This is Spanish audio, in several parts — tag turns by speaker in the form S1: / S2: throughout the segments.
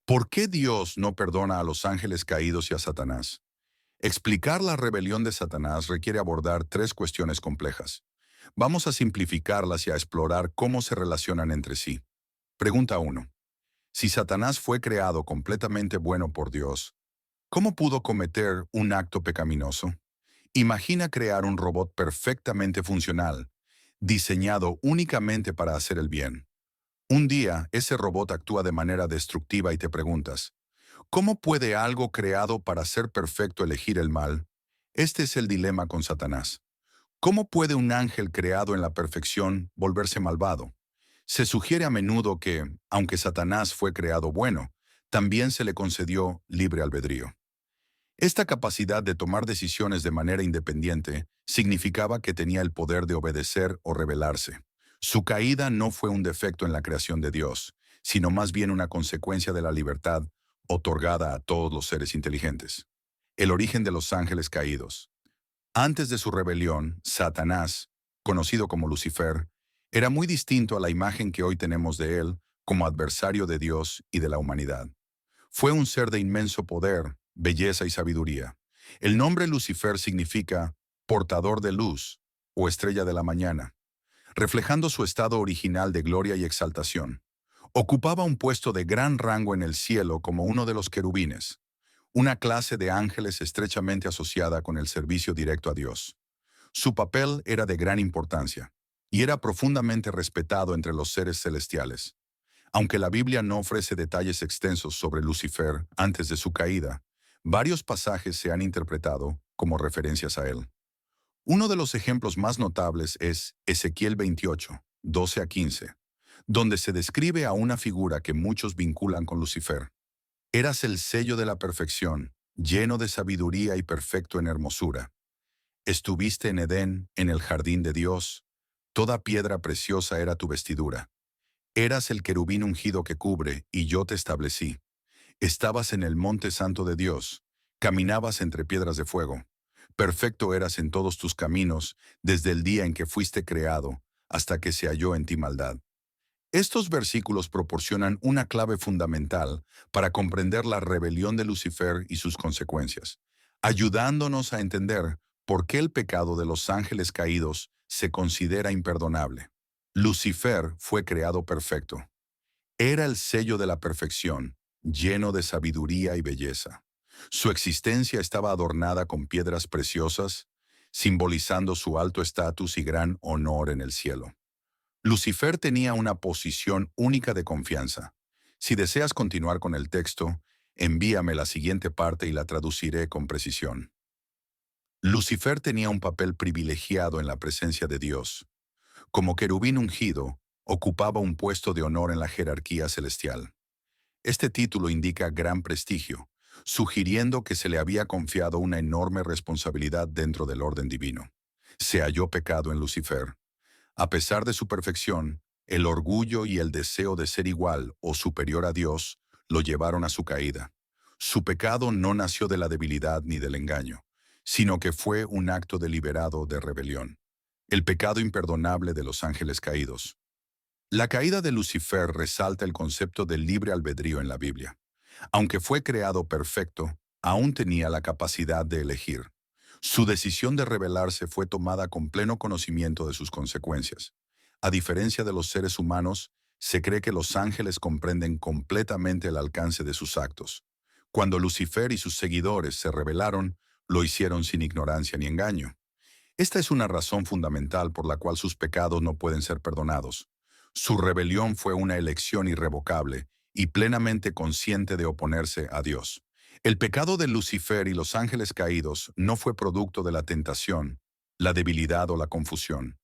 S1: ¿Por qué Dios no perdona a los ángeles caídos y a Satanás? Explicar la rebelión de Satanás requiere abordar tres cuestiones complejas. Vamos a simplificarlas y a explorar cómo se relacionan entre sí. Pregunta 1. Si Satanás fue creado completamente bueno por Dios, ¿cómo pudo cometer un acto pecaminoso? Imagina crear un robot perfectamente funcional, diseñado únicamente para hacer el bien. Un día, ese robot actúa de manera destructiva y te preguntas, ¿cómo puede algo creado para ser perfecto elegir el mal? Este es el dilema con Satanás. ¿Cómo puede un ángel creado en la perfección volverse malvado? Se sugiere a menudo que, aunque Satanás fue creado bueno, también se le concedió libre albedrío. Esta capacidad de tomar decisiones de manera independiente significaba que tenía el poder de obedecer o rebelarse. Su caída no fue un defecto en la creación de Dios, sino más bien una consecuencia de la libertad otorgada a todos los seres inteligentes. El origen de los ángeles caídos. Antes de su rebelión, Satanás, conocido como Lucifer, era muy distinto a la imagen que hoy tenemos de él como adversario de Dios y de la humanidad. Fue un ser de inmenso poder, belleza y sabiduría. El nombre Lucifer significa portador de luz o estrella de la mañana, reflejando su estado original de gloria y exaltación. Ocupaba un puesto de gran rango en el cielo como uno de los querubines, una clase de ángeles estrechamente asociada con el servicio directo a Dios. Su papel era de gran importancia y era profundamente respetado entre los seres celestiales. Aunque la Biblia no ofrece detalles extensos sobre Lucifer antes de su caída, varios pasajes se han interpretado como referencias a él. Uno de los ejemplos más notables es Ezequiel 28, 12 a 15, donde se describe a una figura que muchos vinculan con Lucifer. Eras el sello de la perfección, lleno de sabiduría y perfecto en hermosura. Estuviste en Edén, en el jardín de Dios. Toda piedra preciosa era tu vestidura. Eras el querubín ungido que cubre, y yo te establecí. Estabas en el monte santo de Dios. Caminabas entre piedras de fuego. Perfecto eras en todos tus caminos, desde el día en que fuiste creado, hasta que se halló en ti maldad. Estos versículos proporcionan una clave fundamental para comprender la rebelión de Lucifer y sus consecuencias, ayudándonos a entender por qué el pecado de los ángeles caídos se considera imperdonable. Lucifer fue creado perfecto. Era el sello de la perfección, lleno de sabiduría y belleza. Su existencia estaba adornada con piedras preciosas, simbolizando su alto estatus y gran honor en el cielo. Lucifer tenía una posición única de confianza. Si deseas continuar con el texto, envíame la siguiente parte y la traduciré con precisión. Lucifer tenía un papel privilegiado en la presencia de Dios. Como querubín ungido, ocupaba un puesto de honor en la jerarquía celestial. Este título indica gran prestigio, sugiriendo que se le había confiado una enorme responsabilidad dentro del orden divino. Se halló pecado en Lucifer. A pesar de su perfección, el orgullo y el deseo de ser igual o superior a Dios lo llevaron a su caída. Su pecado no nació de la debilidad ni del engaño, sino que fue un acto deliberado de rebelión. El pecado imperdonable de los ángeles caídos. La caída de Lucifer resalta el concepto del libre albedrío en la Biblia. Aunque fue creado perfecto, aún tenía la capacidad de elegir. Su decisión de rebelarse fue tomada con pleno conocimiento de sus consecuencias. A diferencia de los seres humanos, se cree que los ángeles comprenden completamente el alcance de sus actos. Cuando Lucifer y sus seguidores se rebelaron, lo hicieron sin ignorancia ni engaño. Esta es una razón fundamental por la cual sus pecados no pueden ser perdonados. Su rebelión fue una elección irrevocable y plenamente consciente de oponerse a Dios. El pecado de Lucifer y los ángeles caídos no fue producto de la tentación, la debilidad o la confusión.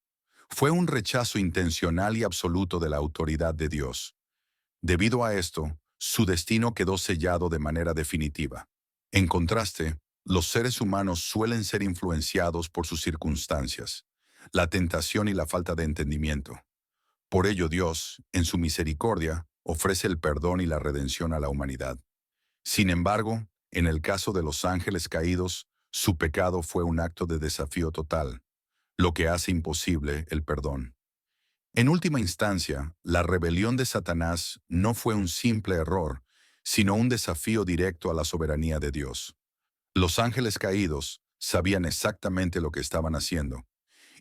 S1: Fue un rechazo intencional y absoluto de la autoridad de Dios. Debido a esto, su destino quedó sellado de manera definitiva. En contraste, los seres humanos suelen ser influenciados por sus circunstancias, la tentación y la falta de entendimiento. Por ello Dios, en su misericordia, ofrece el perdón y la redención a la humanidad. Sin embargo, en el caso de los ángeles caídos, su pecado fue un acto de desafío total, lo que hace imposible el perdón. En última instancia, la rebelión de Satanás no fue un simple error, sino un desafío directo a la soberanía de Dios. Los ángeles caídos sabían exactamente lo que estaban haciendo,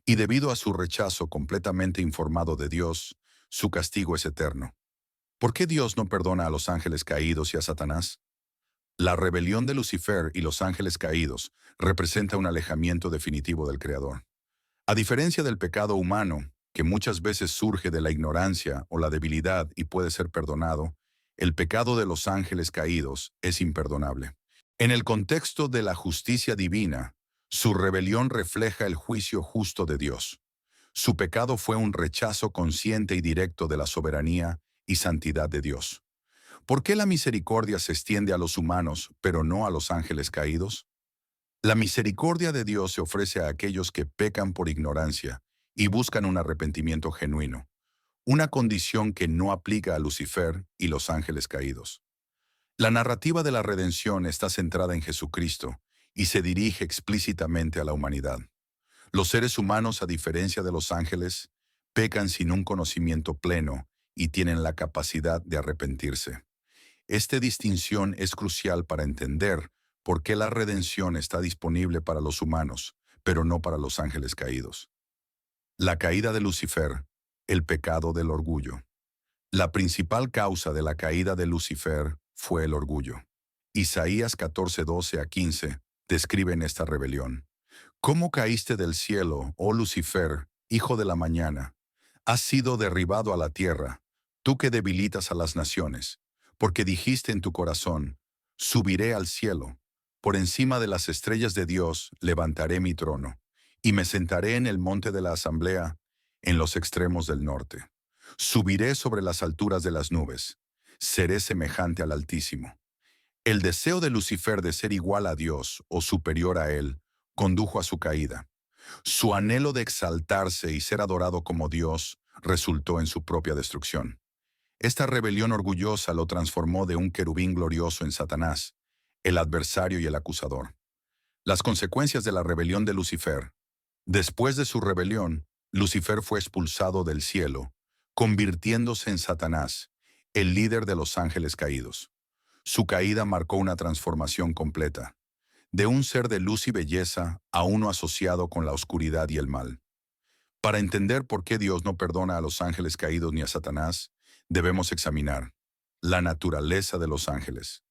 S1: y debido a su rechazo completamente informado de Dios, su castigo es eterno. ¿Por qué Dios no perdona a los ángeles caídos y a Satanás? La rebelión de Lucifer y los ángeles caídos representa un alejamiento definitivo del Creador. A diferencia del pecado humano, que muchas veces surge de la ignorancia o la debilidad y puede ser perdonado, el pecado de los ángeles caídos es imperdonable. En el contexto de la justicia divina, su rebelión refleja el juicio justo de Dios. Su pecado fue un rechazo consciente y directo de la soberanía y santidad de Dios. ¿Por qué la misericordia se extiende a los humanos, pero no a los ángeles caídos? La misericordia de Dios se ofrece a aquellos que pecan por ignorancia y buscan un arrepentimiento genuino, una condición que no aplica a Lucifer y los ángeles caídos. La narrativa de la redención está centrada en Jesucristo y se dirige explícitamente a la humanidad. Los seres humanos, a diferencia de los ángeles, pecan sin un conocimiento pleno y tienen la capacidad de arrepentirse. Esta distinción es crucial para entender por qué la redención está disponible para los humanos, pero no para los ángeles caídos. La caída de Lucifer, el pecado del orgullo. La principal causa de la caída de Lucifer fue el orgullo. Isaías 14:12-15 describen esta rebelión. ¿Cómo caíste del cielo, oh Lucifer, hijo de la mañana? Has sido derribado a la tierra, tú que debilitas a las naciones, porque dijiste en tu corazón, subiré al cielo, por encima de las estrellas de Dios levantaré mi trono, y me sentaré en el monte de la asamblea, en los extremos del norte. Subiré sobre las alturas de las nubes, seré semejante al Altísimo. El deseo de Lucifer de ser igual a Dios o superior a Él condujo a su caída. Su anhelo de exaltarse y ser adorado como Dios resultó en su propia destrucción. Esta rebelión orgullosa lo transformó de un querubín glorioso en Satanás, el adversario y el acusador. Las consecuencias de la rebelión de Lucifer. Después de su rebelión, Lucifer fue expulsado del cielo, convirtiéndose en Satanás, el líder de los ángeles caídos. Su caída marcó una transformación completa, de un ser de luz y belleza a uno asociado con la oscuridad y el mal. Para entender por qué Dios no perdona a los ángeles caídos ni a Satanás, debemos examinar la naturaleza de los ángeles,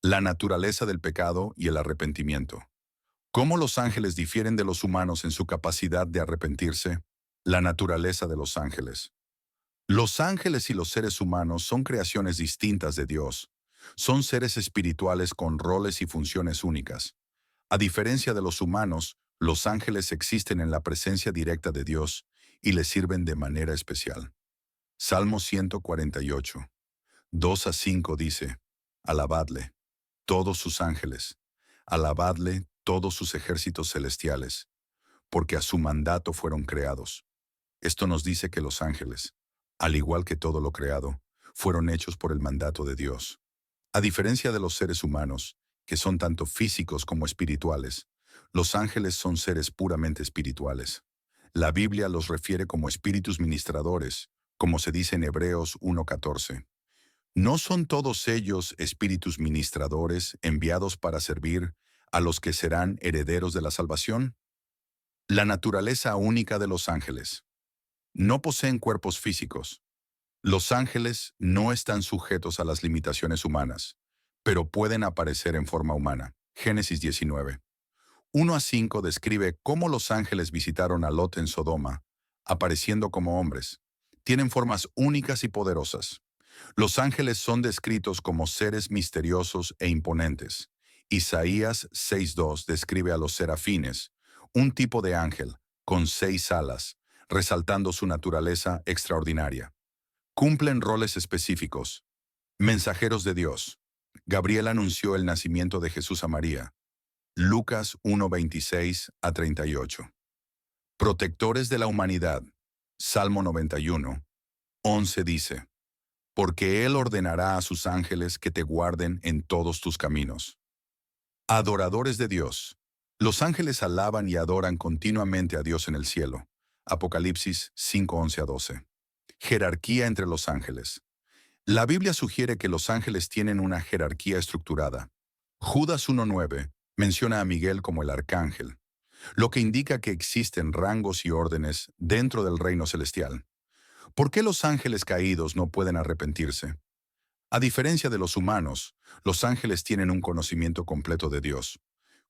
S1: la naturaleza del pecado y el arrepentimiento. ¿Cómo los ángeles difieren de los humanos en su capacidad de arrepentirse? La naturaleza de los ángeles. Los ángeles y los seres humanos son creaciones distintas de Dios. Son seres espirituales con roles y funciones únicas. A diferencia de los humanos, los ángeles existen en la presencia directa de Dios y le sirven de manera especial. Salmo 148, 2-5 dice, Alabadle, todos sus ángeles, alabadle todos sus ejércitos celestiales, porque a su mandato fueron creados. Esto nos dice que los ángeles, al igual que todo lo creado, fueron hechos por el mandato de Dios. A diferencia de los seres humanos, que son tanto físicos como espirituales, los ángeles son seres puramente espirituales. La Biblia los refiere como espíritus ministradores, como se dice en Hebreos 1:14. ¿No son todos ellos espíritus ministradores enviados para servir a los que serán herederos de la salvación? La naturaleza única de los ángeles. No poseen cuerpos físicos. Los ángeles no están sujetos a las limitaciones humanas, pero pueden aparecer en forma humana. Génesis 19. 1-5 describe cómo los ángeles visitaron a Lot en Sodoma, apareciendo como hombres. Tienen formas únicas y poderosas. Los ángeles son descritos como seres misteriosos e imponentes. Isaías 6:2 describe a los serafines, un tipo de ángel, con 6 alas, resaltando su naturaleza extraordinaria. Cumplen roles específicos. Mensajeros de Dios. Gabriel anunció el nacimiento de Jesús a María. Lucas 1:26-38. Protectores de la humanidad. Salmo 91, 11 dice, porque Él ordenará a sus ángeles que te guarden en todos tus caminos. Adoradores de Dios. Los ángeles alaban y adoran continuamente a Dios en el cielo. Apocalipsis 5:11-12. Jerarquía entre los ángeles. La Biblia sugiere que los ángeles tienen una jerarquía estructurada. Judas 1:9 menciona a Miguel como el arcángel, lo que indica que existen rangos y órdenes dentro del reino celestial. ¿Por qué los ángeles caídos no pueden arrepentirse? A diferencia de los humanos, los ángeles tienen un conocimiento completo de Dios.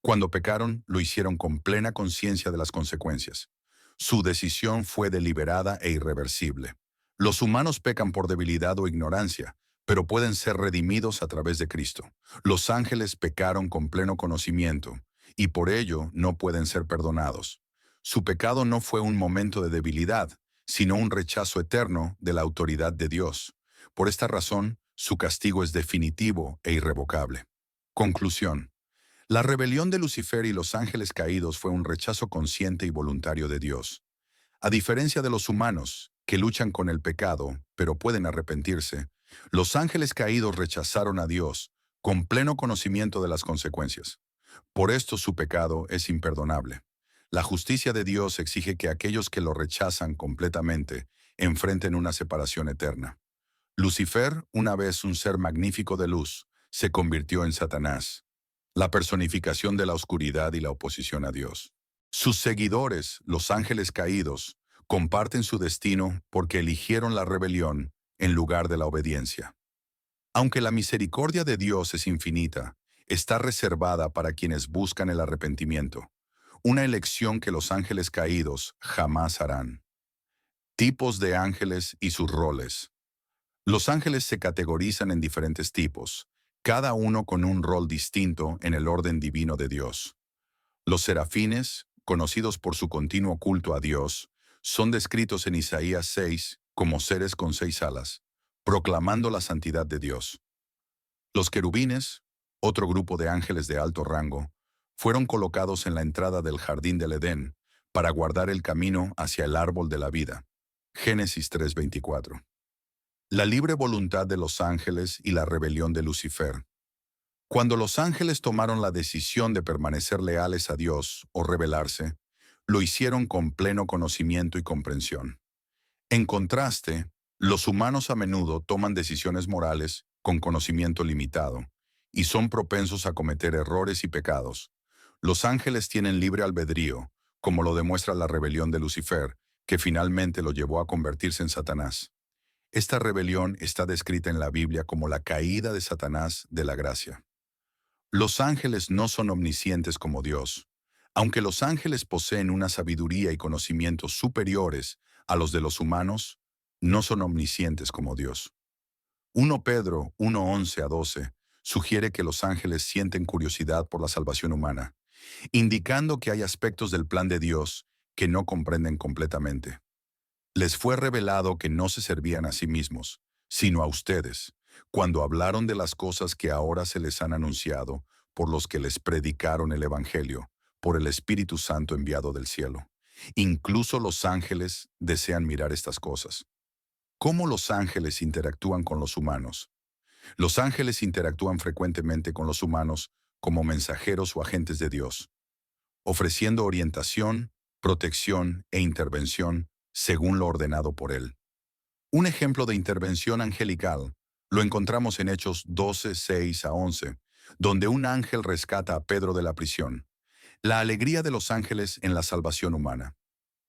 S1: Cuando pecaron, lo hicieron con plena conciencia de las consecuencias. Su decisión fue deliberada e irreversible. Los humanos pecan por debilidad o ignorancia, pero pueden ser redimidos a través de Cristo. Los ángeles pecaron con pleno conocimiento, y por ello no pueden ser perdonados. Su pecado no fue un momento de debilidad, sino un rechazo eterno de la autoridad de Dios. Por esta razón, su castigo es definitivo e irrevocable. Conclusión. La rebelión de Lucifer y los ángeles caídos fue un rechazo consciente y voluntario de Dios. A diferencia de los humanos, que luchan con el pecado, pero pueden arrepentirse, los ángeles caídos rechazaron a Dios con pleno conocimiento de las consecuencias. Por esto su pecado es imperdonable. La justicia de Dios exige que aquellos que lo rechazan completamente enfrenten una separación eterna. Lucifer, una vez un ser magnífico de luz, se convirtió en Satanás, la personificación de la oscuridad y la oposición a Dios. Sus seguidores, los ángeles caídos, comparten su destino porque eligieron la rebelión en lugar de la obediencia. Aunque la misericordia de Dios es infinita, está reservada para quienes buscan el arrepentimiento, una elección que los ángeles caídos jamás harán. Tipos de ángeles y sus roles. Los ángeles se categorizan en diferentes tipos, cada uno con un rol distinto en el orden divino de Dios. Los serafines, conocidos por su continuo culto a Dios, son descritos en Isaías 6 como seres con 6 alas, proclamando la santidad de Dios. Los querubines, otro grupo de ángeles de alto rango, fueron colocados en la entrada del jardín del Edén para guardar el camino hacia el árbol de la vida. Génesis 3:24. La libre voluntad de los ángeles y la rebelión de Lucifer. Cuando los ángeles tomaron la decisión de permanecer leales a Dios o rebelarse, lo hicieron con pleno conocimiento y comprensión. En contraste, los humanos a menudo toman decisiones morales con conocimiento limitado y son propensos a cometer errores y pecados. Los ángeles tienen libre albedrío, como lo demuestra la rebelión de Lucifer, que finalmente lo llevó a convertirse en Satanás. Esta rebelión está descrita en la Biblia como la caída de Satanás de la gracia. Los ángeles no son omniscientes como Dios. Aunque los ángeles poseen una sabiduría y conocimientos superiores a los de los humanos, no son omniscientes como Dios. 1 Pedro 1:11 a 12 sugiere que los ángeles sienten curiosidad por la salvación humana, indicando que hay aspectos del plan de Dios que no comprenden completamente. Les fue revelado que no se servían a sí mismos, sino a ustedes, cuando hablaron de las cosas que ahora se les han anunciado por los que les predicaron el Evangelio, por el Espíritu Santo enviado del cielo. Incluso los ángeles desean mirar estas cosas. ¿Cómo los ángeles interactúan con los humanos? Los ángeles interactúan frecuentemente con los humanos como mensajeros o agentes de Dios, ofreciendo orientación, protección e intervención según lo ordenado por Él. Un ejemplo de intervención angelical lo encontramos en Hechos 12:6 a 11, donde un ángel rescata a Pedro de la prisión. La alegría de los ángeles en la salvación humana.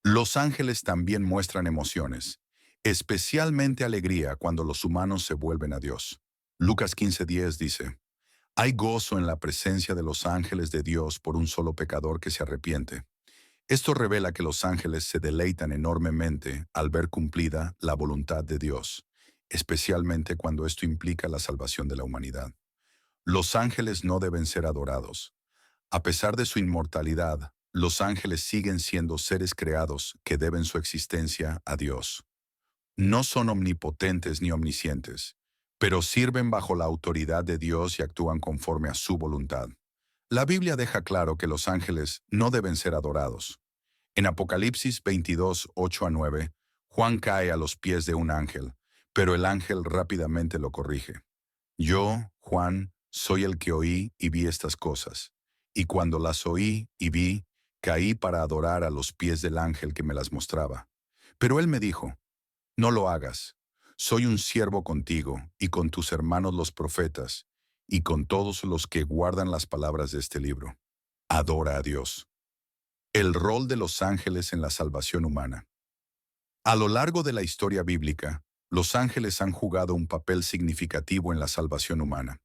S1: Los ángeles también muestran emociones, especialmente alegría cuando los humanos se vuelven a Dios. Lucas 15:10 dice, hay gozo en la presencia de los ángeles de Dios por un solo pecador que se arrepiente. Esto revela que los ángeles se deleitan enormemente al ver cumplida la voluntad de Dios, especialmente cuando esto implica la salvación de la humanidad. Los ángeles no deben ser adorados. A pesar de su inmortalidad, los ángeles siguen siendo seres creados que deben su existencia a Dios. No son omnipotentes ni omniscientes, pero sirven bajo la autoridad de Dios y actúan conforme a su voluntad. La Biblia deja claro que los ángeles no deben ser adorados. En Apocalipsis 22:8 a 9, Juan cae a los pies de un ángel, pero el ángel rápidamente lo corrige. Yo, Juan, soy el que oí y vi estas cosas, y cuando las oí y vi, caí para adorar a los pies del ángel que me las mostraba. Pero él me dijo, no lo hagas. soy un siervo contigo y con tus hermanos los profetas y con todos los que guardan las palabras de este libro. Adora a Dios. El rol de los ángeles en la salvación humana. A lo largo de la historia bíblica, los ángeles han jugado un papel significativo en la salvación humana.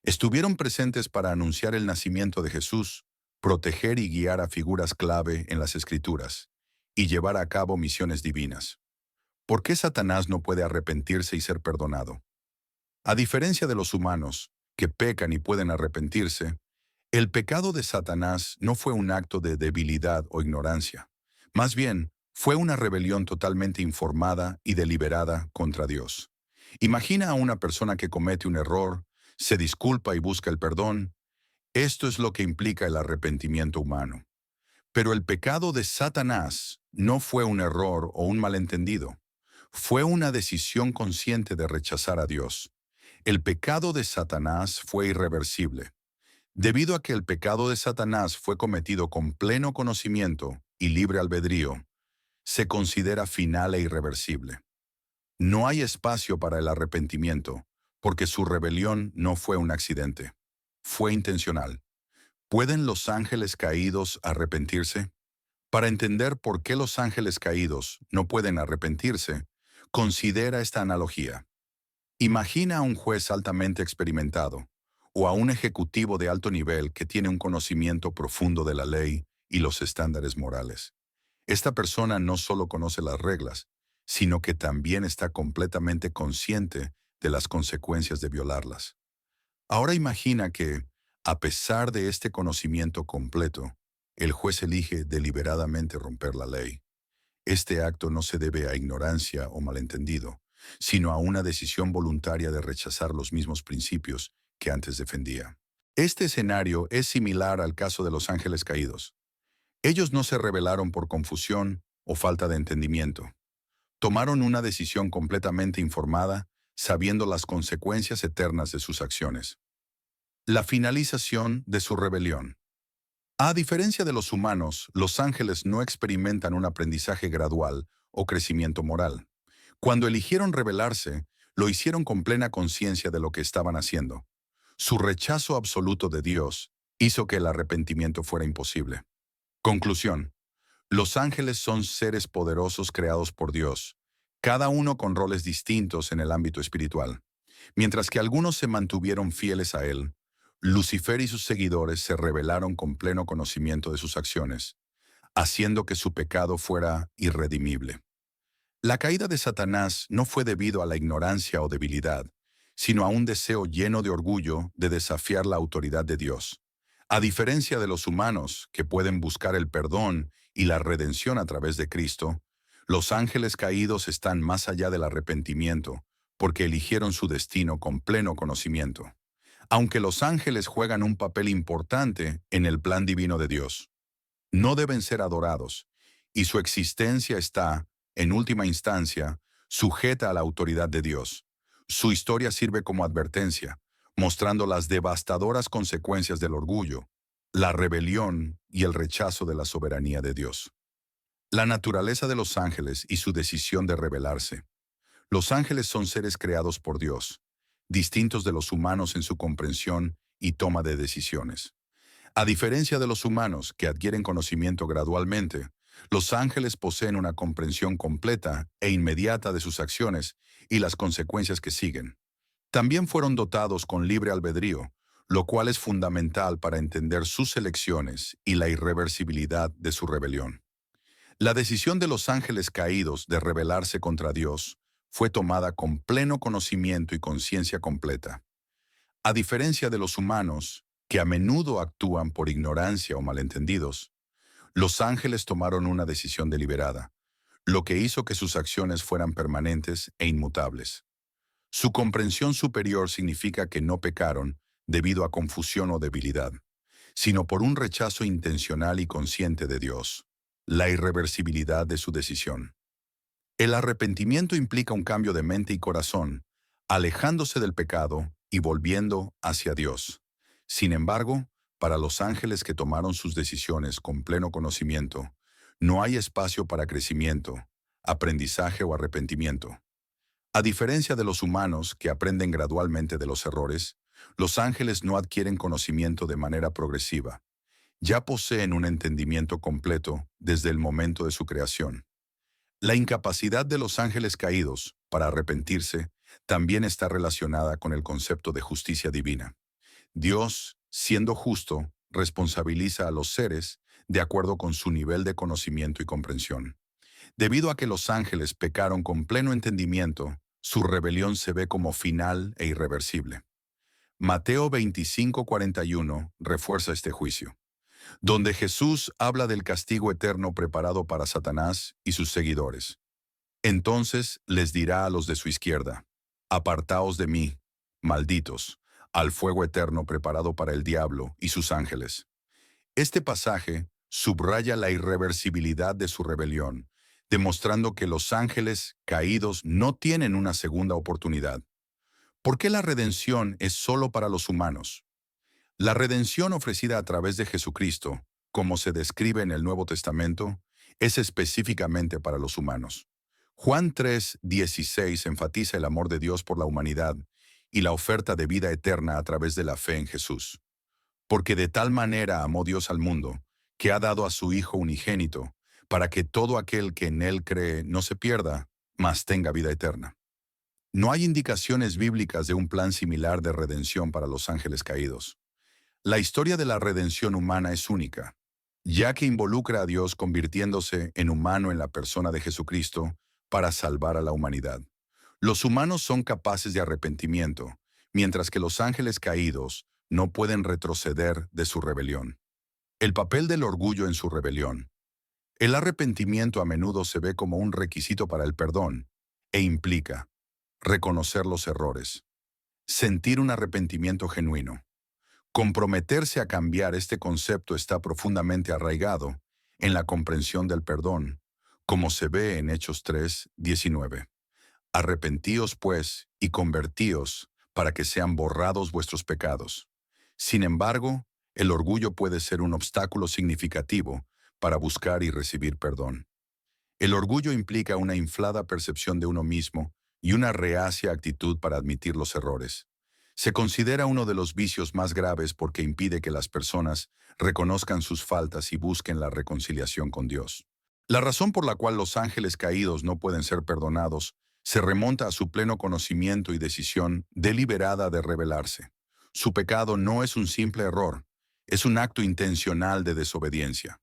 S1: Estuvieron presentes para anunciar el nacimiento de Jesús, proteger y guiar a figuras clave en las Escrituras, y llevar a cabo misiones divinas. ¿Por qué Satanás no puede arrepentirse y ser perdonado? A diferencia de los humanos, que pecan y pueden arrepentirse, el pecado de Satanás no fue un acto de debilidad o ignorancia. Más bien, fue una rebelión totalmente informada y deliberada contra Dios. Imagina a una persona que comete un error, se disculpa y busca el perdón. Esto es lo que implica el arrepentimiento humano. Pero el pecado de Satanás no fue un error o un malentendido. Fue una decisión consciente de rechazar a Dios. El pecado de Satanás fue irreversible. Debido a que el pecado de Satanás fue cometido con pleno conocimiento y libre albedrío, se considera final e irreversible. No hay espacio para el arrepentimiento, porque su rebelión no fue un accidente. Fue intencional. ¿Pueden los ángeles caídos arrepentirse? Para entender por qué los ángeles caídos no pueden arrepentirse, considera esta analogía. Imagina a un juez altamente experimentado o a un ejecutivo de alto nivel que tiene un conocimiento profundo de la ley y los estándares morales. Esta persona no solo conoce las reglas, sino que también está completamente consciente de las consecuencias de violarlas. Ahora imagina que, a pesar de este conocimiento completo, el juez elige deliberadamente romper la ley. Este acto no se debe a ignorancia o malentendido, sino a una decisión voluntaria de rechazar los mismos principios que antes defendía. Este escenario es similar al caso de los ángeles caídos. Ellos no se rebelaron por confusión o falta de entendimiento. Tomaron una decisión completamente informada, sabiendo las consecuencias eternas de sus acciones. La finalización de su rebelión. A diferencia de los humanos, los ángeles no experimentan un aprendizaje gradual o crecimiento moral. Cuando eligieron rebelarse, lo hicieron con plena conciencia de lo que estaban haciendo. Su rechazo absoluto de Dios hizo que el arrepentimiento fuera imposible. Conclusión. Los ángeles son seres poderosos creados por Dios, cada uno con roles distintos en el ámbito espiritual. Mientras que algunos se mantuvieron fieles a Él, Lucifer y sus seguidores se rebelaron con pleno conocimiento de sus acciones, haciendo que su pecado fuera irredimible. La caída de Satanás no fue debido a la ignorancia o debilidad, sino a un deseo lleno de orgullo de desafiar la autoridad de Dios. A diferencia de los humanos, que pueden buscar el perdón y la redención a través de Cristo, los ángeles caídos están más allá del arrepentimiento, porque eligieron su destino con pleno conocimiento. Aunque los ángeles juegan un papel importante en el plan divino de Dios, no deben ser adorados, y su existencia está, en última instancia, sujeta a la autoridad de Dios. Su historia sirve como advertencia, mostrando las devastadoras consecuencias del orgullo, la rebelión y el rechazo de la soberanía de Dios. La naturaleza de los ángeles y su decisión de rebelarse. Los ángeles son seres creados por Dios, distintos de los humanos en su comprensión y toma de decisiones. A diferencia de los humanos, que adquieren conocimiento gradualmente, los ángeles poseen una comprensión completa e inmediata de sus acciones y las consecuencias que siguen. También fueron dotados con libre albedrío, lo cual es fundamental para entender sus elecciones y la irreversibilidad de su rebelión. La decisión de los ángeles caídos de rebelarse contra Dios fue tomada con pleno conocimiento y conciencia completa. A diferencia de los humanos, que a menudo actúan por ignorancia o malentendidos, los ángeles tomaron una decisión deliberada, lo que hizo que sus acciones fueran permanentes e inmutables. Su comprensión superior significa que no pecaron debido a confusión o debilidad, sino por un rechazo intencional y consciente de Dios, la irreversibilidad de su decisión. El arrepentimiento implica un cambio de mente y corazón, alejándose del pecado y volviendo hacia Dios. Sin embargo, para los ángeles que tomaron sus decisiones con pleno conocimiento, no hay espacio para crecimiento, aprendizaje o arrepentimiento. A diferencia de los humanos que aprenden gradualmente de los errores, los ángeles no adquieren conocimiento de manera progresiva. Ya poseen un entendimiento completo desde el momento de su creación. La incapacidad de los ángeles caídos para arrepentirse también está relacionada con el concepto de justicia divina. Dios, siendo justo, responsabiliza a los seres de acuerdo con su nivel de conocimiento y comprensión. Debido a que los ángeles pecaron con pleno entendimiento, su rebelión se ve como final e irreversible. Mateo 25:41 refuerza este juicio, donde Jesús habla del castigo eterno preparado para Satanás y sus seguidores. Entonces les dirá a los de su izquierda: Apartaos de mí, malditos, al fuego eterno preparado para el diablo y sus ángeles. Este pasaje subraya la irreversibilidad de su rebelión, demostrando que los ángeles caídos no tienen una segunda oportunidad. ¿Por qué la redención es solo para los humanos? La redención ofrecida a través de Jesucristo, como se describe en el Nuevo Testamento, es específicamente para los humanos. Juan 3:16 enfatiza el amor de Dios por la humanidad y la oferta de vida eterna a través de la fe en Jesús. Porque de tal manera amó Dios al mundo, que ha dado a su Hijo unigénito, para que todo aquel que en Él cree no se pierda, mas tenga vida eterna. No hay indicaciones bíblicas de un plan similar de redención para los ángeles caídos. La historia de la redención humana es única, ya que involucra a Dios convirtiéndose en humano en la persona de Jesucristo para salvar a la humanidad. Los humanos son capaces de arrepentimiento, mientras que los ángeles caídos no pueden retroceder de su rebelión. El papel del orgullo en su rebelión. El arrepentimiento a menudo se ve como un requisito para el perdón e implica reconocer los errores, sentir un arrepentimiento genuino. Comprometerse a cambiar este concepto está profundamente arraigado en la comprensión del perdón, como se ve en Hechos 3:19. Arrepentíos, pues, y convertíos, para que sean borrados vuestros pecados. Sin embargo, el orgullo puede ser un obstáculo significativo para buscar y recibir perdón. El orgullo implica una inflada percepción de uno mismo y una reacia actitud para admitir los errores. Se considera uno de los vicios más graves porque impide que las personas reconozcan sus faltas y busquen la reconciliación con Dios. La razón por la cual los ángeles caídos no pueden ser perdonados se remonta a su pleno conocimiento y decisión deliberada de rebelarse. Su pecado no es un simple error, es un acto intencional de desobediencia.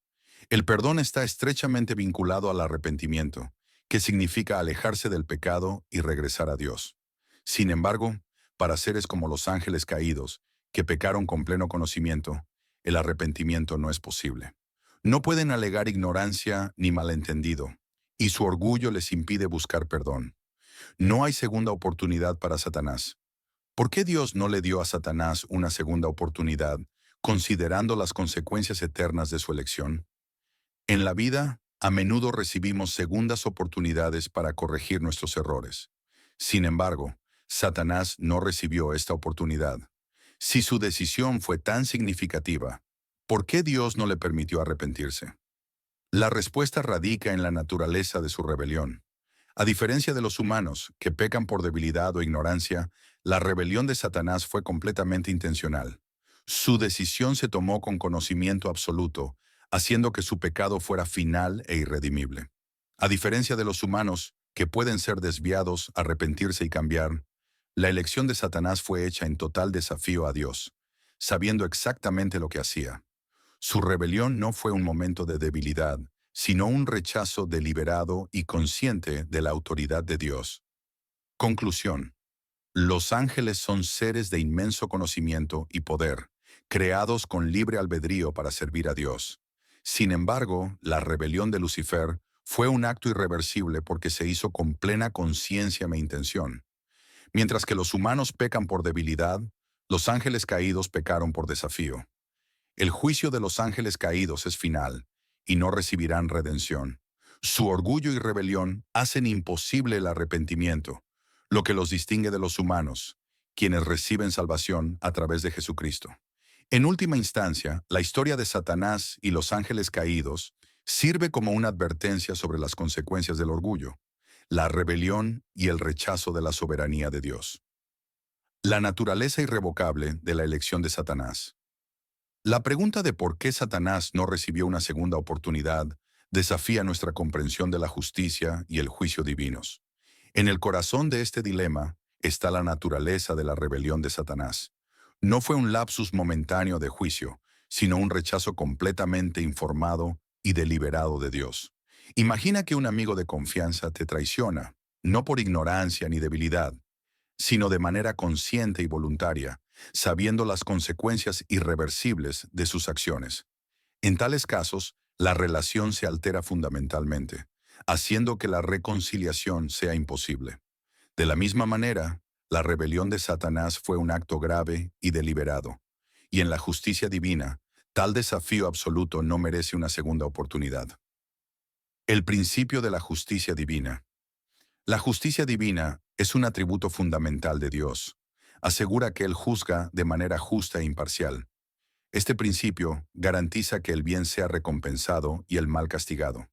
S1: El perdón está estrechamente vinculado al arrepentimiento, que significa alejarse del pecado y regresar a Dios. Sin embargo, para seres como los ángeles caídos, que pecaron con pleno conocimiento, el arrepentimiento no es posible. No pueden alegar ignorancia ni malentendido, y su orgullo les impide buscar perdón. No hay segunda oportunidad para Satanás. ¿Por qué Dios no le dio a Satanás una segunda oportunidad, considerando las consecuencias eternas de su elección? En la vida, a menudo recibimos segundas oportunidades para corregir nuestros errores. Sin embargo, Satanás no recibió esta oportunidad. Si su decisión fue tan significativa, ¿por qué Dios no le permitió arrepentirse? La respuesta radica en la naturaleza de su rebelión. A diferencia de los humanos, que pecan por debilidad o ignorancia, la rebelión de Satanás fue completamente intencional. Su decisión se tomó con conocimiento absoluto, haciendo que su pecado fuera final e irredimible. A diferencia de los humanos, que pueden ser desviados, arrepentirse y cambiar, la elección de Satanás fue hecha en total desafío a Dios, sabiendo exactamente lo que hacía. Su rebelión no fue un momento de debilidad, sino un rechazo deliberado y consciente de la autoridad de Dios. Conclusión. Los ángeles son seres de inmenso conocimiento y poder, creados con libre albedrío para servir a Dios. Sin embargo, la rebelión de Lucifer fue un acto irreversible porque se hizo con plena conciencia e intención. Mientras que los humanos pecan por debilidad, los ángeles caídos pecaron por desafío. El juicio de los ángeles caídos es final, y no recibirán redención. Su orgullo y rebelión hacen imposible el arrepentimiento, lo que los distingue de los humanos, quienes reciben salvación a través de Jesucristo. En última instancia, la historia de Satanás y los ángeles caídos sirve como una advertencia sobre las consecuencias del orgullo. la rebelión y el rechazo de la soberanía de Dios. La naturaleza irrevocable de la elección de Satanás. La pregunta de por qué Satanás no recibió una segunda oportunidad desafía nuestra comprensión de la justicia y el juicio divinos. En el corazón de este dilema está la naturaleza de la rebelión de Satanás. No fue un lapsus momentáneo de juicio, sino un rechazo completamente informado y deliberado de Dios. Imagina que un amigo de confianza te traiciona, no por ignorancia ni debilidad, sino de manera consciente y voluntaria, sabiendo las consecuencias irreversibles de sus acciones. En tales casos, la relación se altera fundamentalmente, haciendo que la reconciliación sea imposible. De la misma manera, la rebelión de Satanás fue un acto grave y deliberado, y en la justicia divina, tal desafío absoluto no merece una segunda oportunidad. El principio de la justicia divina. La justicia divina es un atributo fundamental de Dios. Asegura que Él juzga de manera justa e imparcial. Este principio garantiza que el bien sea recompensado y el mal castigado.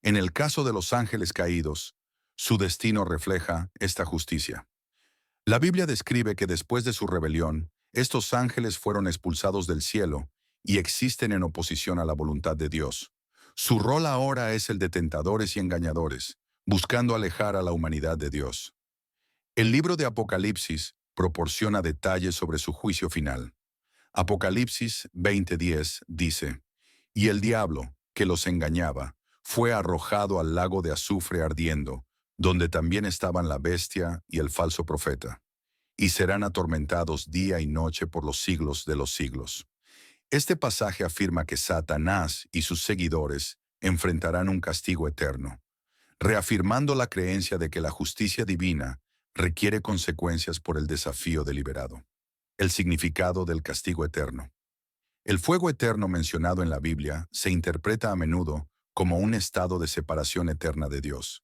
S1: En el caso de los ángeles caídos, su destino refleja esta justicia. La Biblia describe que después de su rebelión, estos ángeles fueron expulsados del cielo y existen en oposición a la voluntad de Dios. Su rol ahora es el de tentadores y engañadores, buscando alejar a la humanidad de Dios. El libro de Apocalipsis proporciona detalles sobre su juicio final. Apocalipsis 20:10 dice, «Y el diablo, que los engañaba, fue arrojado al lago de azufre ardiendo, donde también estaban la bestia y el falso profeta, y serán atormentados día y noche por los siglos de los siglos». Este pasaje afirma que Satanás y sus seguidores enfrentarán un castigo eterno, reafirmando la creencia de que la justicia divina requiere consecuencias por el desafío deliberado. El significado del castigo eterno. El fuego eterno mencionado en la Biblia se interpreta a menudo como un estado de separación eterna de Dios.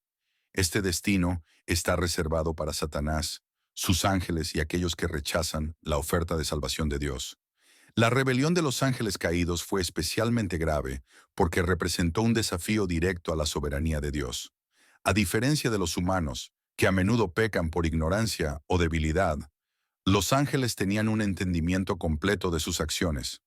S1: Este destino está reservado para Satanás, sus ángeles y aquellos que rechazan la oferta de salvación de Dios. La rebelión de los ángeles caídos fue especialmente grave porque representó un desafío directo a la soberanía de Dios. A diferencia de los humanos, que a menudo pecan por ignorancia o debilidad, los ángeles tenían un entendimiento completo de sus acciones.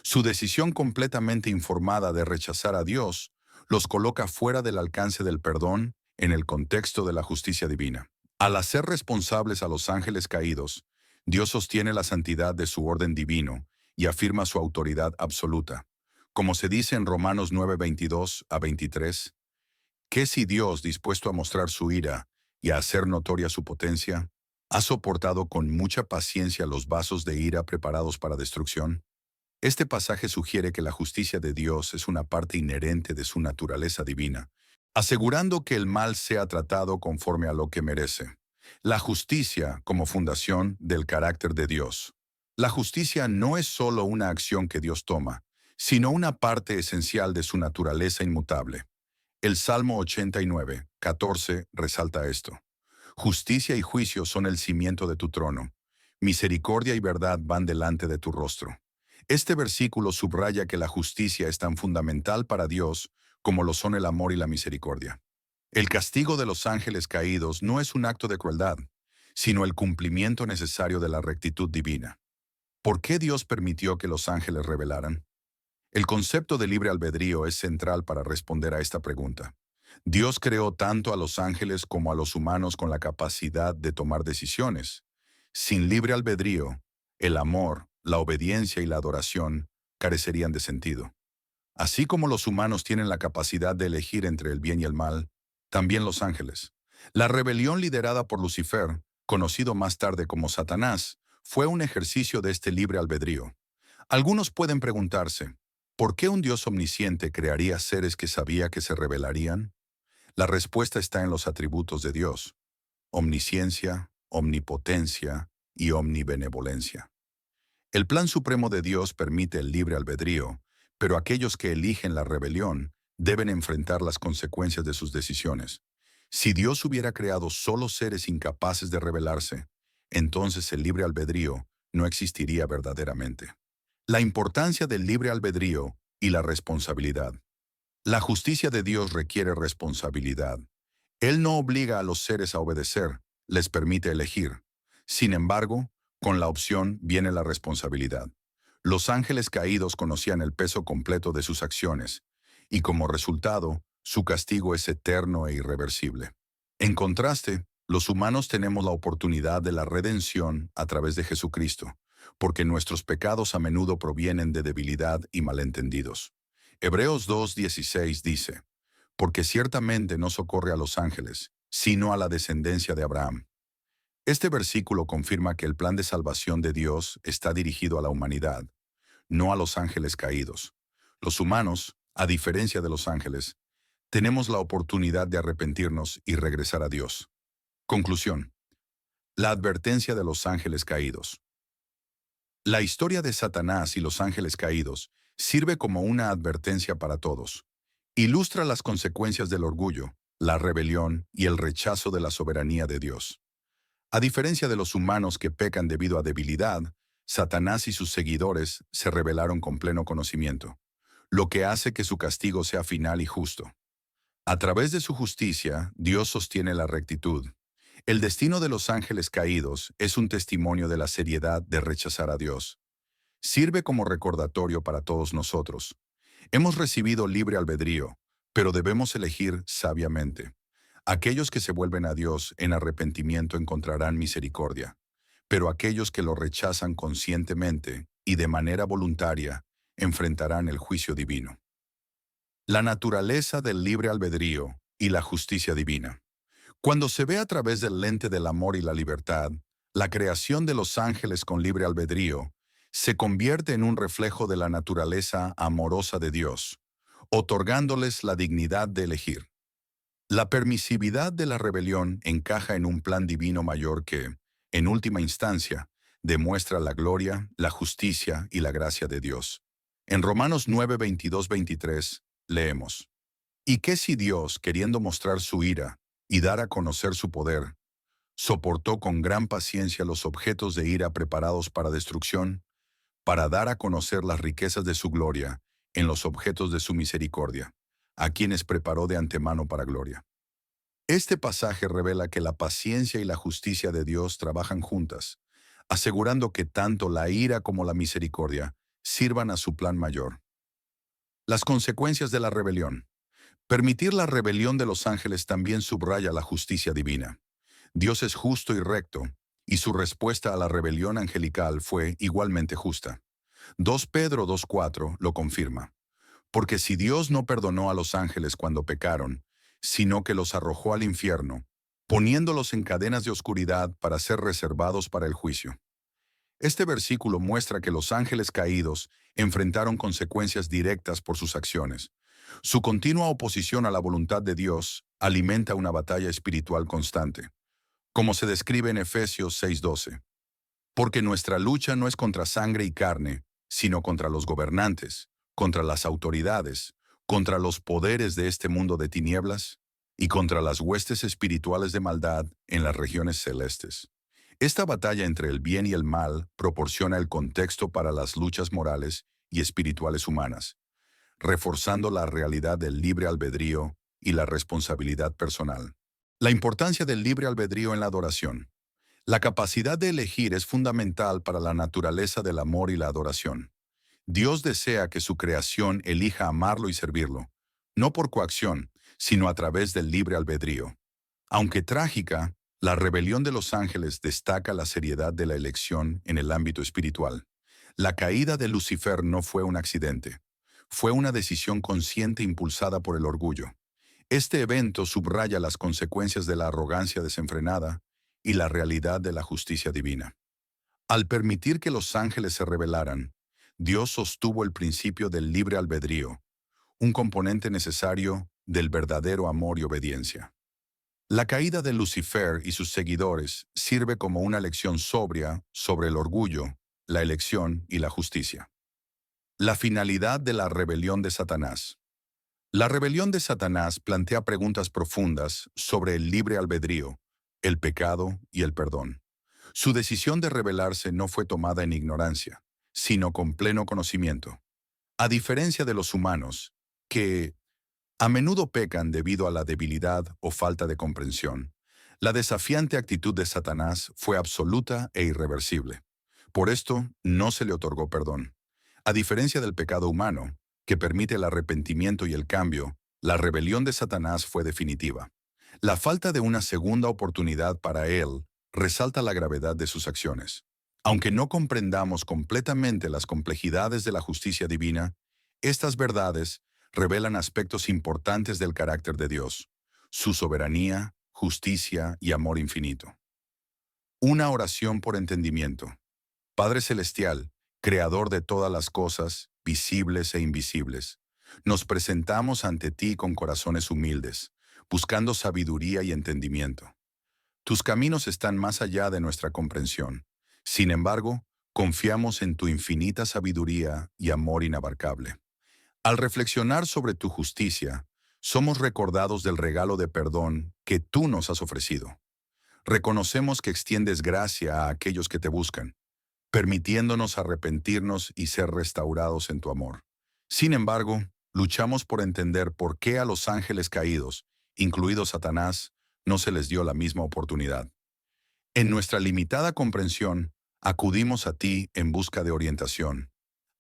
S1: Su decisión completamente informada de rechazar a Dios los coloca fuera del alcance del perdón en el contexto de la justicia divina. Al hacer responsables a los ángeles caídos, Dios sostiene la santidad de su orden divino y afirma su autoridad absoluta. Como se dice en Romanos 9:22 a 23, ¿qué si Dios, dispuesto a mostrar su ira y a hacer notoria su potencia, ha soportado con mucha paciencia los vasos de ira preparados para destrucción? Este pasaje sugiere que la justicia de Dios es una parte inherente de su naturaleza divina, asegurando que el mal sea tratado conforme a lo que merece. La justicia como fundación del carácter de Dios. La justicia no es solo una acción que Dios toma, sino una parte esencial de su naturaleza inmutable. El Salmo 89:14 resalta esto. Justicia y juicio son el cimiento de tu trono. Misericordia y verdad van delante de tu rostro. Este versículo subraya que la justicia es tan fundamental para Dios como lo son el amor y la misericordia. El castigo de los ángeles caídos no es un acto de crueldad, sino el cumplimiento necesario de la rectitud divina. ¿Por qué Dios permitió que los ángeles rebelaran? El concepto de libre albedrío es central para responder a esta pregunta. Dios creó tanto a los ángeles como a los humanos con la capacidad de tomar decisiones. Sin libre albedrío, el amor, la obediencia y la adoración carecerían de sentido. Así como los humanos tienen la capacidad de elegir entre el bien y el mal, también los ángeles. La rebelión liderada por Lucifer, conocido más tarde como Satanás, fue un ejercicio de este libre albedrío. Algunos pueden preguntarse, ¿por qué un Dios omnisciente crearía seres que sabía que se rebelarían? La respuesta está en los atributos de Dios: omnisciencia, omnipotencia y omnibenevolencia. El plan supremo de Dios permite el libre albedrío, pero aquellos que eligen la rebelión deben enfrentar las consecuencias de sus decisiones. Si Dios hubiera creado solo seres incapaces de rebelarse, entonces el libre albedrío no existiría verdaderamente. La importancia del libre albedrío y la responsabilidad. La justicia de Dios requiere responsabilidad. Él no obliga a los seres a obedecer, les permite elegir. Sin embargo, con la opción viene la responsabilidad. Los ángeles caídos conocían el peso completo de sus acciones, y como resultado, su castigo es eterno e irreversible. En contraste, los humanos tenemos la oportunidad de la redención a través de Jesucristo, porque nuestros pecados a menudo provienen de debilidad y malentendidos. Hebreos 2:16 dice, porque ciertamente no socorre a los ángeles, sino a la descendencia de Abraham. Este versículo confirma que el plan de salvación de Dios está dirigido a la humanidad, no a los ángeles caídos. Los humanos, a diferencia de los ángeles, tenemos la oportunidad de arrepentirnos y regresar a Dios. Conclusión. La advertencia de los ángeles caídos. La historia de Satanás y los ángeles caídos sirve como una advertencia para todos. Ilustra las consecuencias del orgullo, la rebelión y el rechazo de la soberanía de Dios. A diferencia de los humanos que pecan debido a debilidad, Satanás y sus seguidores se rebelaron con pleno conocimiento, lo que hace que su castigo sea final y justo. A través de su justicia, Dios sostiene la rectitud. El destino de los ángeles caídos es un testimonio de la seriedad de rechazar a Dios. Sirve como recordatorio para todos nosotros. Hemos recibido libre albedrío, pero debemos elegir sabiamente. Aquellos que se vuelven a Dios en arrepentimiento encontrarán misericordia, pero aquellos que lo rechazan conscientemente y de manera voluntaria enfrentarán el juicio divino. La naturaleza del libre albedrío y la justicia divina. Cuando se ve a través del lente del amor y la libertad, la creación de los ángeles con libre albedrío se convierte en un reflejo de la naturaleza amorosa de Dios, otorgándoles la dignidad de elegir. La permisividad de la rebelión encaja en un plan divino mayor que, en última instancia, demuestra la gloria, la justicia y la gracia de Dios. En Romanos 9, 22-23, leemos, ¿y qué si Dios, queriendo mostrar su ira y dar a conocer su poder, soportó con gran paciencia los objetos de ira preparados para destrucción, para dar a conocer las riquezas de su gloria en los objetos de su misericordia, a quienes preparó de antemano para gloria? Este pasaje revela que la paciencia y la justicia de Dios trabajan juntas, asegurando que tanto la ira como la misericordia sirvan a su plan mayor. Las consecuencias de la rebelión. Permitir la rebelión de los ángeles también subraya la justicia divina. Dios es justo y recto, y su respuesta a la rebelión angelical fue igualmente justa. 2 Pedro 2:4 lo confirma. Porque si Dios no perdonó a los ángeles cuando pecaron, sino que los arrojó al infierno, poniéndolos en cadenas de oscuridad para ser reservados para el juicio. Este versículo muestra que los ángeles caídos enfrentaron consecuencias directas por sus acciones. Su continua oposición a la voluntad de Dios alimenta una batalla espiritual constante, como se describe en Efesios 6:12. Porque nuestra lucha no es contra sangre y carne, sino contra los gobernantes, contra las autoridades, contra los poderes de este mundo de tinieblas y contra las huestes espirituales de maldad en las regiones celestes. Esta batalla entre el bien y el mal proporciona el contexto para las luchas morales y espirituales humanas, reforzando la realidad del libre albedrío y la responsabilidad personal. La importancia del libre albedrío en la adoración. La capacidad de elegir es fundamental para la naturaleza del amor y la adoración. Dios desea que su creación elija amarlo y servirlo, no por coacción, sino a través del libre albedrío. Aunque trágica, la rebelión de los ángeles destaca la seriedad de la elección en el ámbito espiritual. La caída de Lucifer no fue un accidente. Fue una decisión consciente impulsada por el orgullo. Este evento subraya las consecuencias de la arrogancia desenfrenada y la realidad de la justicia divina. Al permitir que los ángeles se rebelaran, Dios sostuvo el principio del libre albedrío, un componente necesario del verdadero amor y obediencia. La caída de Lucifer y sus seguidores sirve como una lección sobria sobre el orgullo, la elección y la justicia. La finalidad de la rebelión de Satanás. La rebelión de Satanás plantea preguntas profundas sobre el libre albedrío, el pecado y el perdón. Su decisión de rebelarse no fue tomada en ignorancia, sino con pleno conocimiento. A diferencia de los humanos, que A menudo pecan debido a la debilidad o falta de comprensión. La desafiante actitud de Satanás fue absoluta e irreversible. Por esto, no se le otorgó perdón. A diferencia del pecado humano, que permite el arrepentimiento y el cambio, la rebelión de Satanás fue definitiva. La falta de una segunda oportunidad para él resalta la gravedad de sus acciones. Aunque no comprendamos completamente las complejidades de la justicia divina, estas verdades revelan aspectos importantes del carácter de Dios, su soberanía, justicia y amor infinito. Una oración por entendimiento. Padre Celestial, Creador de todas las cosas, visibles e invisibles, nos presentamos ante ti con corazones humildes, buscando sabiduría y entendimiento. Tus caminos están más allá de nuestra comprensión. Sin embargo, confiamos en tu infinita sabiduría y amor inabarcable. Al reflexionar sobre tu justicia, somos recordados del regalo de perdón que tú nos has ofrecido. Reconocemos que extiendes gracia a aquellos que te buscan, permitiéndonos arrepentirnos y ser restaurados en tu amor. Sin embargo, luchamos por entender por qué a los ángeles caídos, incluido Satanás, no se les dio la misma oportunidad. En nuestra limitada comprensión, acudimos a ti en busca de orientación.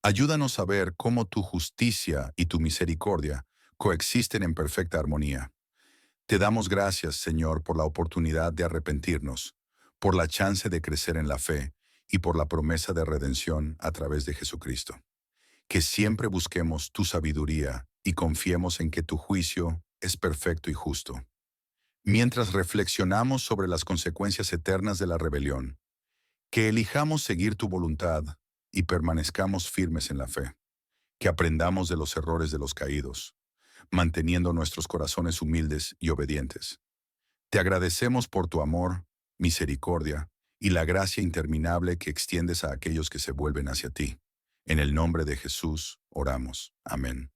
S1: Ayúdanos a ver cómo tu justicia y tu misericordia coexisten en perfecta armonía. Te damos gracias, Señor, por la oportunidad de arrepentirnos, por la chance de crecer en la fe y por la promesa de redención a través de Jesucristo. Que siempre busquemos tu sabiduría y confiemos en que tu juicio es perfecto y justo. Mientras reflexionamos sobre las consecuencias eternas de la rebelión, que elijamos seguir tu voluntad y permanezcamos firmes en la fe. Que aprendamos de los errores de los caídos, manteniendo nuestros corazones humildes y obedientes. Te agradecemos por tu amor, misericordia y la gracia interminable que extiendes a aquellos que se vuelven hacia ti. En el nombre de Jesús, oramos. Amén.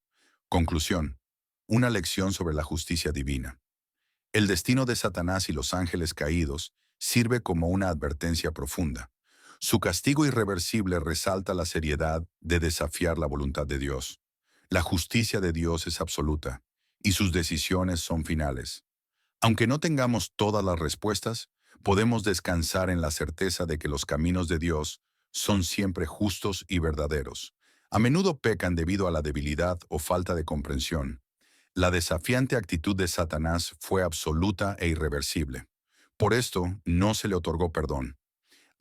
S1: Conclusión. Una lección sobre la justicia divina. El destino de Satanás y los ángeles caídos sirve como una advertencia profunda. Su castigo irreversible resalta la seriedad de desafiar la voluntad de Dios. La justicia de Dios es absoluta, y sus decisiones son finales. Aunque no tengamos todas las respuestas, podemos descansar en la certeza de que los caminos de Dios son siempre justos y verdaderos. A menudo pecan debido a la debilidad o falta de comprensión. La desafiante actitud de Satanás fue absoluta e irreversible. Por esto, no se le otorgó perdón.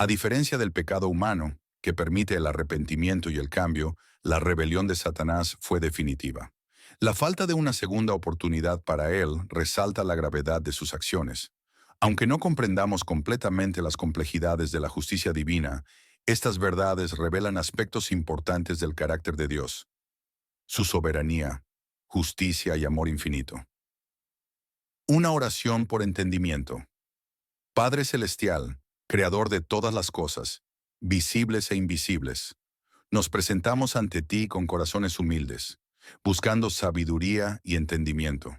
S1: A diferencia del pecado humano, que permite el arrepentimiento y el cambio, la rebelión de Satanás fue definitiva. La falta de una segunda oportunidad para él resalta la gravedad de sus acciones. Aunque no comprendamos completamente las complejidades de la justicia divina, estas verdades revelan aspectos importantes del carácter de Dios, su soberanía, justicia y amor infinito. Una oración por entendimiento. Padre Celestial, Creador de todas las cosas, visibles e invisibles, nos presentamos ante ti con corazones humildes, buscando sabiduría y entendimiento.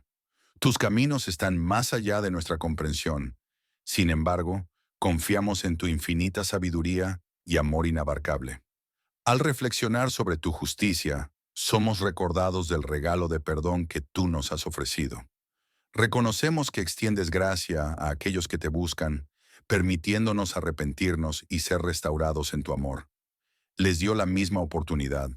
S1: Tus caminos están más allá de nuestra comprensión. Sin embargo, confiamos en tu infinita sabiduría y amor inabarcable. Al reflexionar sobre tu justicia, somos recordados del regalo de perdón que tú nos has ofrecido. Reconocemos que extiendes gracia a aquellos que te buscan, permitiéndonos arrepentirnos y ser restaurados en tu amor. Les dio la misma oportunidad.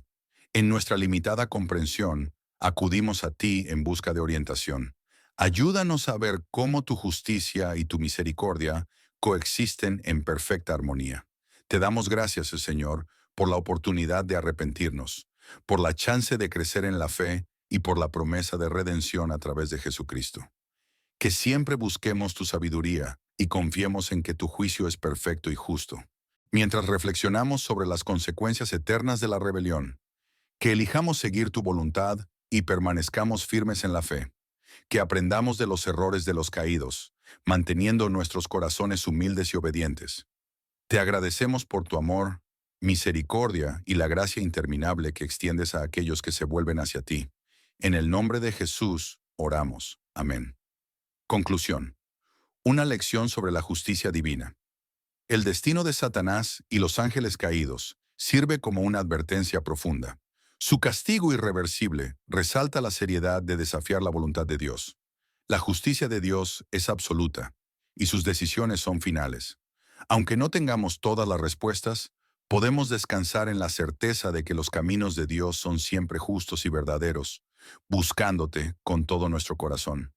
S1: En nuestra limitada comprensión, acudimos a ti en busca de orientación. Ayúdanos a ver cómo tu justicia y tu misericordia coexisten en perfecta armonía. Te damos gracias, Señor, por la oportunidad de arrepentirnos, por la chance de crecer en la fe y por la promesa de redención a través de Jesucristo. Que siempre busquemos tu sabiduría y confiemos en que tu juicio es perfecto y justo. Mientras reflexionamos sobre las consecuencias eternas de la rebelión, que elijamos seguir tu voluntad y permanezcamos firmes en la fe. Que aprendamos de los errores de los caídos, manteniendo nuestros corazones humildes y obedientes. Te agradecemos por tu amor, misericordia y la gracia interminable que extiendes a aquellos que se vuelven hacia ti. En el nombre de Jesús, oramos. Amén. Conclusión. Una lección sobre la justicia divina. El destino de Satanás y los ángeles caídos sirve como una advertencia profunda. Su castigo irreversible resalta la seriedad de desafiar la voluntad de Dios. La justicia de Dios es absoluta y sus decisiones son finales. Aunque no tengamos todas las respuestas, podemos descansar en la certeza de que los caminos de Dios son siempre justos y verdaderos, buscándote con todo nuestro corazón.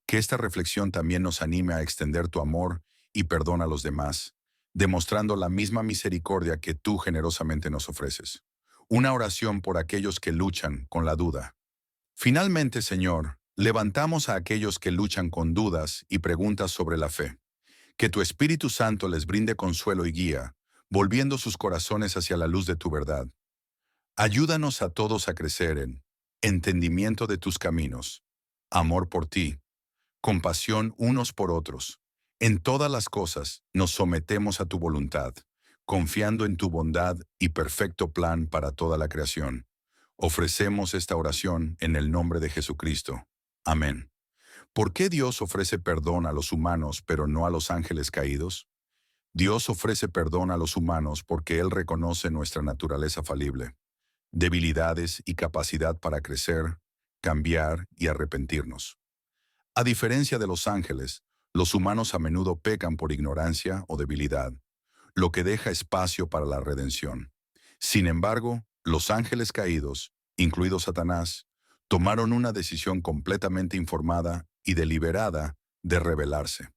S1: Que esta reflexión también nos anime a extender tu amor y perdón a los demás, demostrando la misma misericordia que tú generosamente nos ofreces. Una oración por aquellos que luchan con la duda. Finalmente, Señor, levantamos a aquellos que luchan con dudas y preguntas sobre la fe. Que tu Espíritu Santo les brinde consuelo y guía, volviendo sus corazones hacia la luz de tu verdad. Ayúdanos a todos a crecer en entendimiento de tus caminos, amor por ti, compasión unos por otros. En todas las cosas nos sometemos a tu voluntad, confiando en tu bondad y perfecto plan para toda la creación. Ofrecemos esta oración en el nombre de Jesucristo. Amén. ¿Por qué Dios ofrece perdón a los humanos pero no a los ángeles caídos? Dios ofrece perdón a los humanos porque Él reconoce nuestra naturaleza falible, debilidades y capacidad para crecer, cambiar y arrepentirnos. A diferencia de los ángeles, los humanos a menudo pecan por ignorancia o debilidad, lo que deja espacio para la redención. Sin embargo, los ángeles caídos, incluido Satanás, tomaron una decisión completamente informada y deliberada de rebelarse.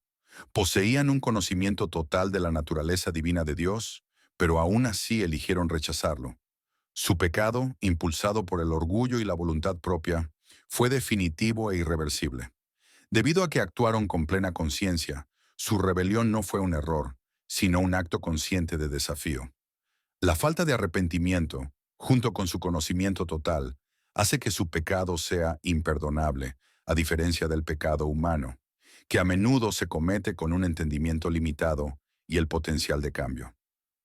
S1: Poseían un conocimiento total de la naturaleza divina de Dios, pero aún así eligieron rechazarlo. Su pecado, impulsado por el orgullo y la voluntad propia, fue definitivo e irreversible. Debido a que actuaron con plena conciencia, su rebelión no fue un error, sino un acto consciente de desafío. La falta de arrepentimiento, junto con su conocimiento total, hace que su pecado sea imperdonable, a diferencia del pecado humano, que a menudo se comete con un entendimiento limitado y el potencial de cambio.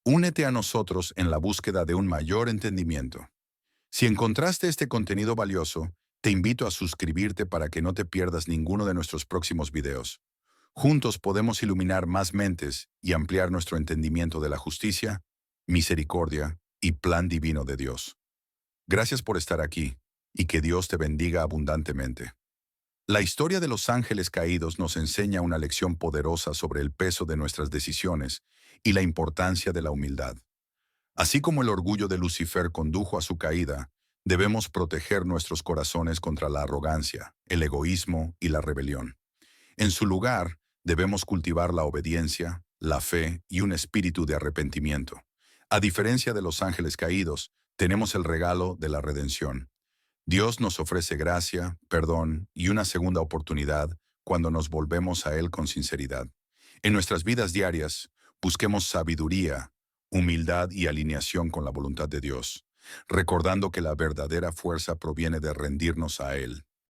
S1: Únete a nosotros en la búsqueda de un mayor entendimiento. Si encontraste este contenido valioso, te invito a suscribirte para que no te pierdas ninguno de nuestros próximos videos. Juntos podemos iluminar más mentes y ampliar nuestro entendimiento de la justicia, misericordia y plan divino de Dios. Gracias por estar aquí y que Dios te bendiga abundantemente. La historia de los ángeles caídos nos enseña una lección poderosa sobre el peso de nuestras decisiones y la importancia de la humildad. Así como el orgullo de Lucifer condujo a su caída, debemos proteger nuestros corazones contra la arrogancia, el egoísmo y la rebelión. En su lugar, debemos cultivar la obediencia, la fe y un espíritu de arrepentimiento. A diferencia de los ángeles caídos, tenemos el regalo de la redención. Dios nos ofrece gracia, perdón y una segunda oportunidad cuando nos volvemos a Él con sinceridad. En nuestras vidas diarias, busquemos sabiduría, humildad y alineación con la voluntad de Dios, recordando que la verdadera fuerza proviene de rendirnos a Él.